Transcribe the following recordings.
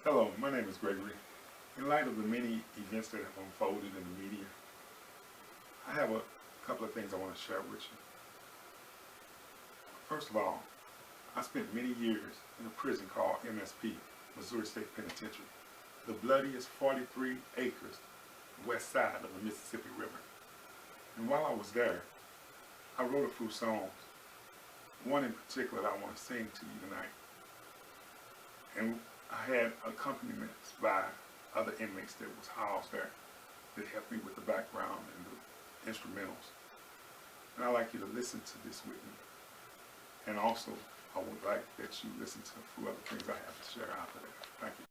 Hello, my name is Gregory. In light of the many events that have unfolded in the media, I have a couple of things I want to share with you. First of all, I spent many years in a prison called MSP, Missouri State Penitentiary, the bloodiest 43 acres west side of the Mississippi River. And while I was there, I wrote a few songs. One in particular that I want to sing to you tonight. And I had accompaniments by other inmates that was housed there that helped me with the background and the instrumentals. And I'd like you to listen to this with me. And also, I would like that you listen to a few other things I have to share after that. Thank you.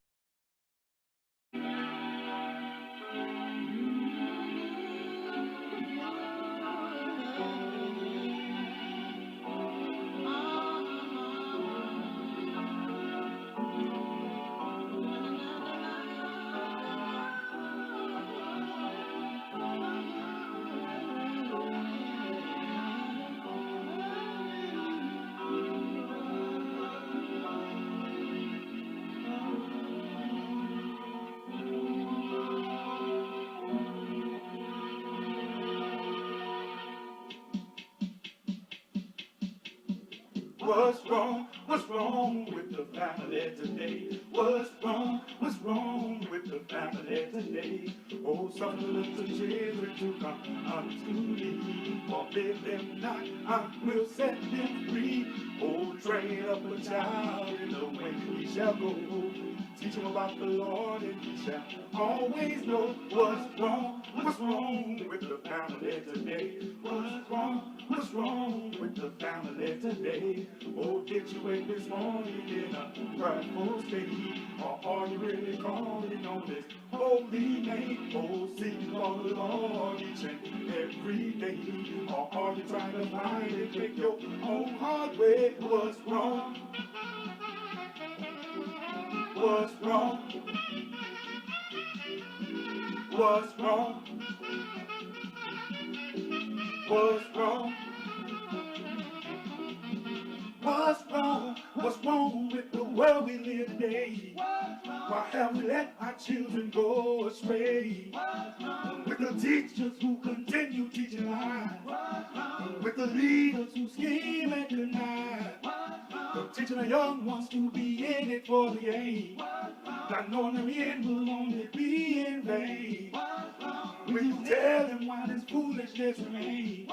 What's wrong? What's wrong with the family today? What's wrong? What's wrong with the family today? Oh, some little children to come unto me. Forbid them not, I will set them free. Oh, train up a child in the way he shall go. Teach him about the Lord and he shall always know. What's wrong? What's wrong with the family today? What's wrong? What's wrong with the family today? Oh, did you wake this morning in a prideful state? Or are you really calling on this holy name? Oh, seek for the Lord each and every day. Or are you trying to find it with your own hard way? What's wrong? What's wrong? What's wrong? What's wrong? What's wrong? What's wrong with the world we live today? Why have we let our children go astray? With the teachers who continue teaching lies, with the leaders who scheme and deny, teaching the young ones to be in it for the aim, not knowing the end will only be in vain. Will you tell them why this foolishness remains?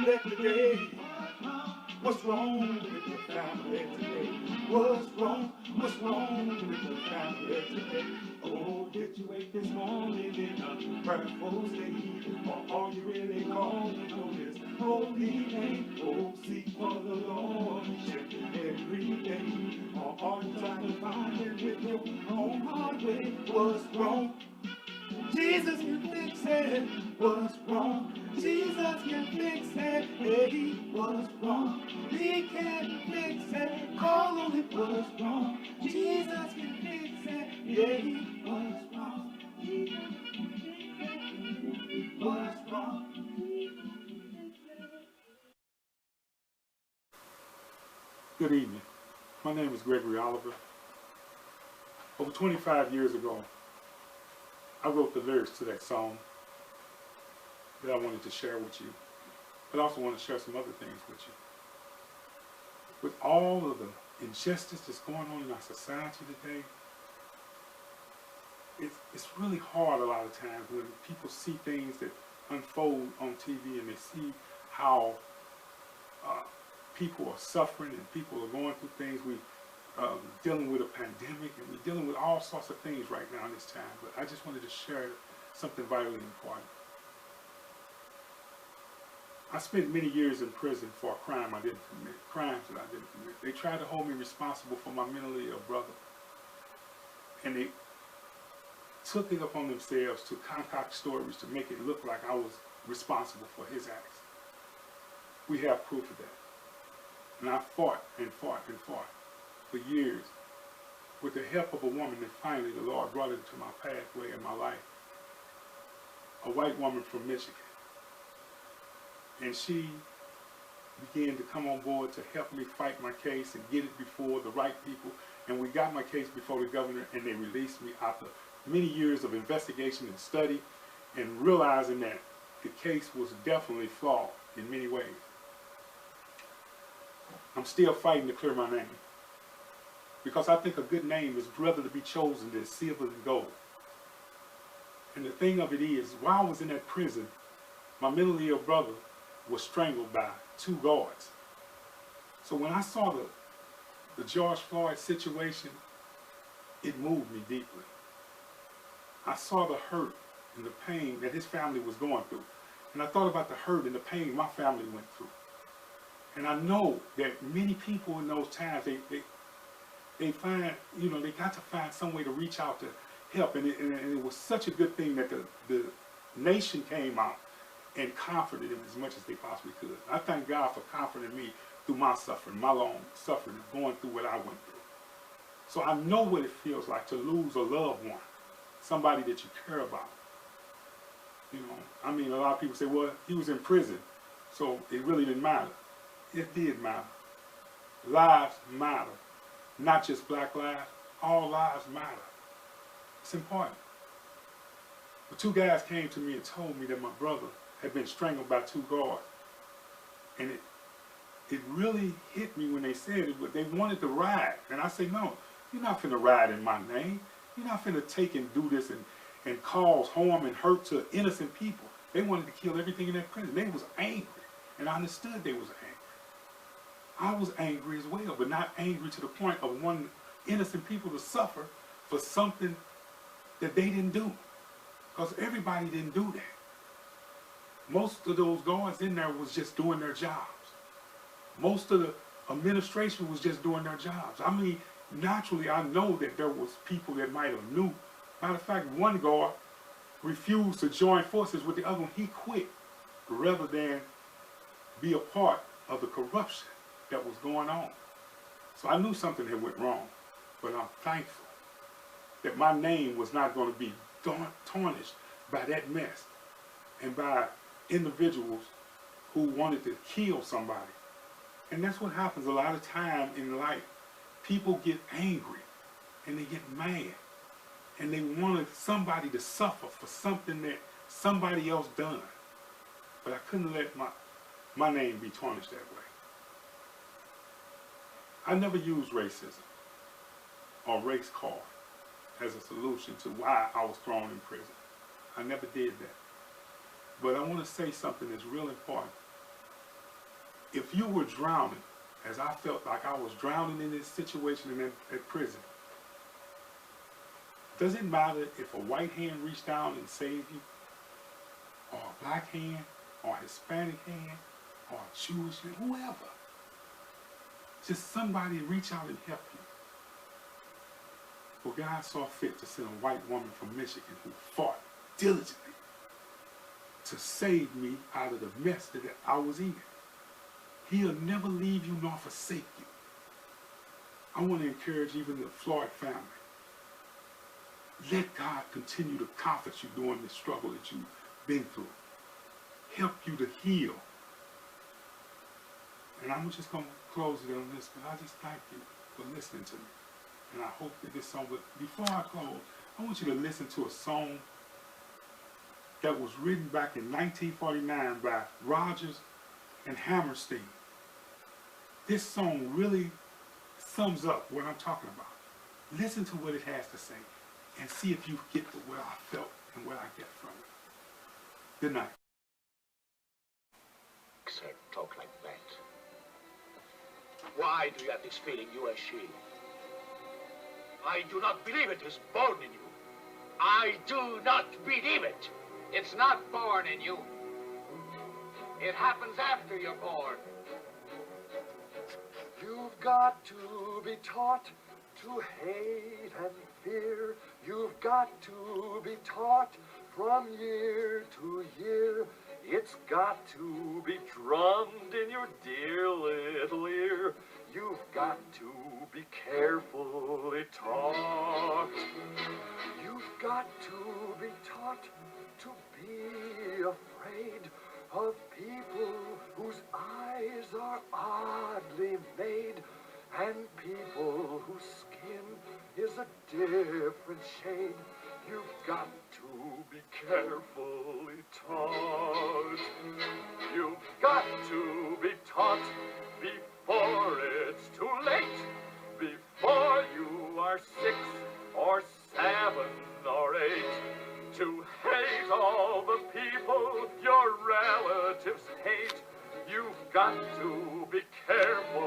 Let the day. What's wrong with the family today? What's wrong? What's wrong with the family today? Oh, did you wake this morning in a prayerful state? Or are you really calling on this holy name? Oh, seek for the Lord each and every day. Or are you trying to find it with your own hard way? What's wrong? Jesus can fix it. What's wrong? Jesus can fix it. Hey, what's wrong? He can fix it. Call on him. What's wrong? Jesus can fix it. Yeah, what's wrong? What's wrong? Good evening. My name is Gregory Oliver. Over 25 years ago, I wrote the lyrics to that song that I wanted to share with you, but I also want to share some other things with you. With all of the injustice that's going on in our society today, it's really hard a lot of times when people see things that unfold on TV and they see how people are suffering and people are going through things. We're dealing with a pandemic and we're dealing with all sorts of things right now in this time, but I just wanted to share something vitally important. I spent many years in prison for a crime I didn't commit, crimes that I didn't commit. They tried to hold me responsible for my mentally ill brother. And they took it upon themselves to concoct stories to make it look like I was responsible for his acts. We have proof of that. And I fought and fought and fought for years with the help of a woman that finally the Lord brought into my pathway in my life. A white woman from Michigan. And she began to come on board to help me fight my case and get it before the right people And we got my case before the governor, and they released me after many years of investigation and study, and realizing that the case was definitely flawed in many ways. I'm still fighting to clear my name, because I think a good name is rather to be chosen than silver and gold. And the thing of it is, while I was in that prison, my mentally ill brother was strangled by 2 guards. So when I saw the George Floyd situation, it moved me deeply. I saw the hurt and the pain that his family was going through. And I thought about the hurt and the pain my family went through. And I know that many people in those times, they find, you know, they got to find some way to reach out to help. And it was such a good thing that the nation came out and comforted them as much as they possibly could. I thank God for comforting me through my suffering, my long suffering, going through what I went through. So I know what it feels like to lose a loved one, somebody that you care about. You know, I mean, a lot of people say, well, he was in prison, so it really didn't matter. It did matter. Lives matter. Not just black lives, all lives matter. It's important. The 2 guys came to me and told me that my brother had been strangled by 2 guards. And it really hit me when they said it, but they wanted to ride. And I say, no, you're not finna ride in my name. You're not finna take and do this and cause harm and hurt to innocent people. They wanted to kill everything in that prison. They was angry. And I understood they was angry. I was angry as well, but not angry to the point of wanting innocent people to suffer for something that they didn't do. Because everybody didn't do that. Most of those guards in there was just doing their jobs. Most of the administration was just doing their jobs. I mean, naturally, I know that there was people that might have knew. Matter of fact, one guard refused to join forces with the other one. He quit rather than be a part of the corruption that was going on. So I knew something had went wrong, but I'm thankful that my name was not going to be tarnished by that mess and by individuals who wanted to kill somebody. And that's what happens a lot of time in life. People get angry and they get mad and they wanted somebody to suffer for something that somebody else done. But I couldn't let my name be tarnished that way. I never used racism or race card as a solution to why I was thrown in prison. I never did that. But I want to say something that's real important. If you were drowning, as I felt like I was drowning in this situation in that prison, does it matter if a white hand reached down and saved you, or a black hand, or a Hispanic hand, or a Jewish hand, whoever? Just somebody reach out and help you. Well, God saw fit to send a white woman from Michigan who fought diligently to save me out of the mess that I was in. He'll never leave you nor forsake you. I want to encourage even the Floyd family. Let God continue to comfort you during the struggle that you've been through. Help you to heal. And I'm just going to close it on this, but I just thank you for listening to me. And I hope that this song, but before I close, I want you to listen to a song that was written back in 1949 by Rodgers and Hammerstein. This song really sums up what I'm talking about. Listen to what it has to say and see if you get to where I felt and what I get from it. Good night. Sir, talk like that. Why do you have this feeling you are she? I do not believe it is born in you. I do not believe it. It's not born in you. It happens after you're born. You've got to be taught to hate and fear. You've got to be taught from year to year. It's got to be drummed in your dear little ear. You've got to be carefully taught. You've got to be taught to be afraid of people whose eyes are oddly made and people whose skin him is a different shade. You've got to be carefully taught. You've got to be taught before it's too late. Before you are 6 or 7 or 8. To hate all the people your relatives hate. You've got to be careful